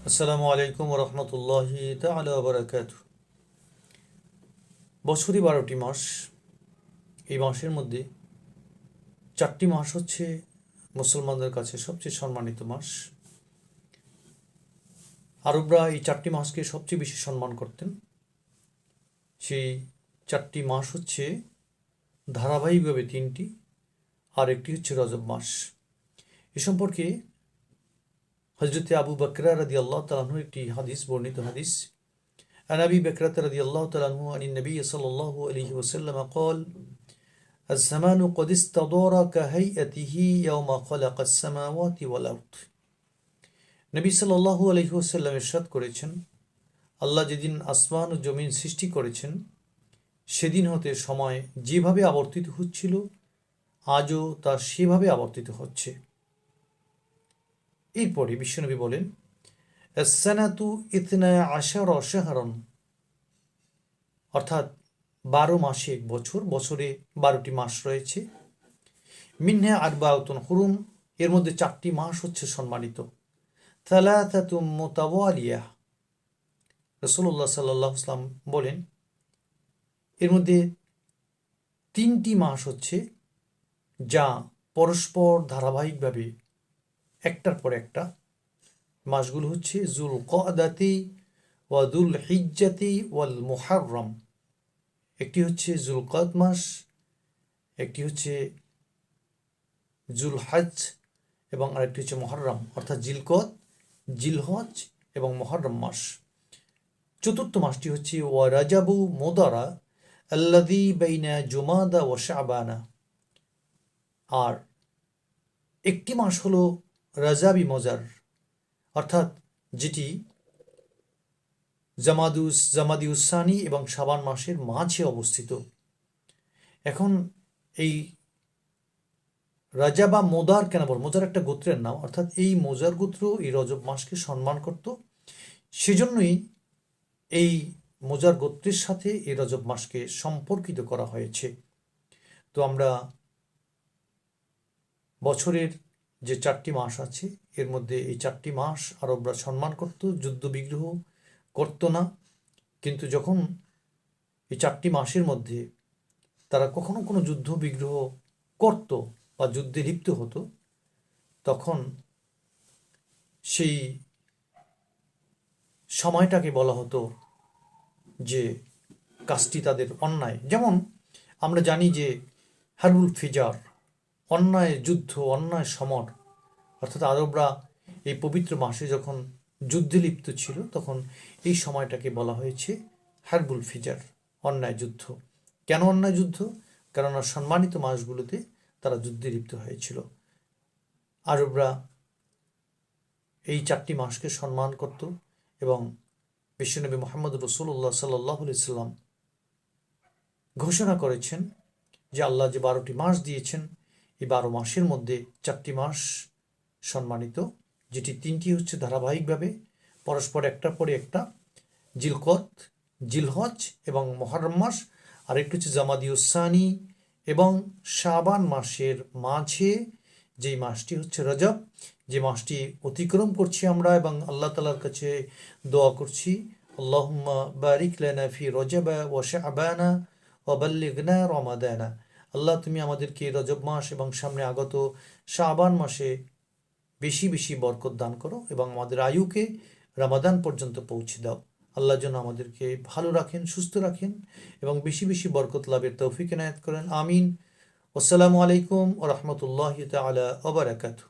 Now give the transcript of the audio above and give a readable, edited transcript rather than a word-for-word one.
আসসালামু আলাইকুম রহমতুল্লাহি তাআলা ওয়া বারাকাতুহু। বছরে 12টি মাস। এই মাসের মধ্যে 4টি মাস হচ্ছে মুসলমানদের কাছে সবচেয়ে সম্মানিত মাস। আরবরা এই 4টি মাসকে সবচেয়ে বেশি সম্মান করতেন। সেই 4টি মাস হচ্ছে ধারাবাহিকভাবে 3টি, আর একটি হচ্ছে রজব মাস। এ সম্পর্কে হজরতে আবু বকরা রাদিয়াল্লাহু তাআলা আনহু একটি হাদিস, বর্ণিত হাদিস। عن أبي بكرة رضي الله تعالى عنه عن النبي صلى الله عليه وسلم قال: الزمان قد استدار كهيئته يوم خلق السماوات والأرض। নবী সাল্লাল্লাহু আলাইহি ওয়াসাল্লাম ইরশাদ করেছেন, আল্লাহ যেদিন আসমান ও জমিন সৃষ্টি করেছেন সেদিন হতে সময় যেভাবে আবর্তিত হচ্ছিল আজও তা সেভাবে আবর্তিত হচ্ছে। এরপরে বিশ্বনবী বলেন, as-sanatu ithna ashara shahran, অর্থাৎ 12 মাসে এক বছর, বছরে 12টি মাস রয়েছে। মিনহা আরবাউতুন হুরুম, এর মধ্যে 4টি মাস হচ্ছে সম্মানিত। থালাথাতুম মুতাওয়ালিয়াহ, রাসূলুল্লাহ সাল্লাল্লাহু আলাইহি ওয়াসাল্লাম বলেন, এর মধ্যে 3টি মাস হচ্ছে যা পরস্পর ধারাবাহিকভাবে একটার পর একটা। মাসগুলো হচ্ছে যুল কআদাতি ওয়া যুল হিজ্জাতি ওয়াল মুহাররম। একটি হচ্ছে যুল কদ মাস, একটি হচ্ছে যুল হজ এবং আরেকটি হচ্ছে মুহররম, অর্থাৎ জিলকদ, জিলহজ এবং মুহররম মাস। চতুর্থ মাসটি হচ্ছে ওয়া রাজাবু মুদারা আল্লাযী বাইনা জুমাদা ওয়া শাবানা। আর একটি মাস হলো রাজাবি মজার, অর্থাৎ যেটি জামাদিউসানি এবং শাবান মাসের মাঝে অবস্থিত। এখন এই রাজা বা মোদার কেন বল? মোজার একটা গোত্রের নাম, অর্থাৎ এই মোজার গোত্র এই রজব মাসকে সম্মান করত। সেজন্যই এই মোজার গোত্রের সাথে এই রজব মাসকে সম্পর্কিত করা হয়েছে। তো আমরা বছরের যে 4টি মাস আছে এর মধ্যে এই 4টি মাস আরবরা সম্মান করত, যুদ্ধ বিগ্রহ করতো না। কিন্তু যখন এই 4টি মাসের মধ্যে তারা কখনো কোনো যুদ্ধ বিগ্রহ করত বা যুদ্ধে লিপ্ত হতো, তখন সেই সময়টাকে বলা হতো যে কাজটি তাদের অন্যায়। যেমন আমরা জানি যে হারবুল ফিজার, অন্যায় যুদ্ধ, অন্যায় সমর, অর্থাৎ আরবরা এই পবিত্র মাসে যখন যুদ্ধে লিপ্ত ছিল তখন এই সময়টাকে বলা হয়েছে হারবুল ফিজার, অন্যায় যুদ্ধ। কেন অন্যায় যুদ্ধ? কেননা সম্মানিত মাসগুলোতে তারা যুদ্ধে লিপ্ত হয়েছিল। আরবরা এই 4টি মাসকে সম্মান করত এবং বিশ্বনবী মুহাম্মদ রাসূলুল্লাহ সাল্লাল্লাহু আলাইহি সাল্লাম ঘোষণা করেছেন যে আল্লাহ যে 12টি মাস দিয়েছেন, এই 12 মাসের মধ্যে 4টি মাস সম্মানিত, যেটি 3টি হচ্ছে ধারাবাহিকভাবে পরস্পর একটার পরে একটা, জিলকদ, জিলহজ এবং মুহররম মাস, আরেকটি হচ্ছে জামাদিউসানি এবং শাবান মাসের মাঝে যেই মাসটি হচ্ছে রজব, যে মাসটি অতিক্রম করছি আমরা এবং আল্লাহ তাআলার কাছে দোয়া করছি, আল্লাহুম্মা বারিক লানা ফি রজবা ওয়া শাবানা ওয়া বাল্লিগনা রমাদানা। আল্লাহ তুমি আমাদেরকে রজব মাস এবং সামনে আগত শাবান মাসে বেশি বেশি বরকত দান করো এবং আমাদের আয়ুকে রমাদান পর্যন্ত পৌঁছে দাও। আল্লাহ যেন আমাদেরকে ভালো রাখেন, সুস্থ রাখেন এবং বেশি বেশি বরকত লাভের তৌফিক এনায়েত করেন। আমিন। আসসালামু আলাইকুম ওয়া রাহমাতুল্লাহি তাআলা ওয়া বারাকাতুহু।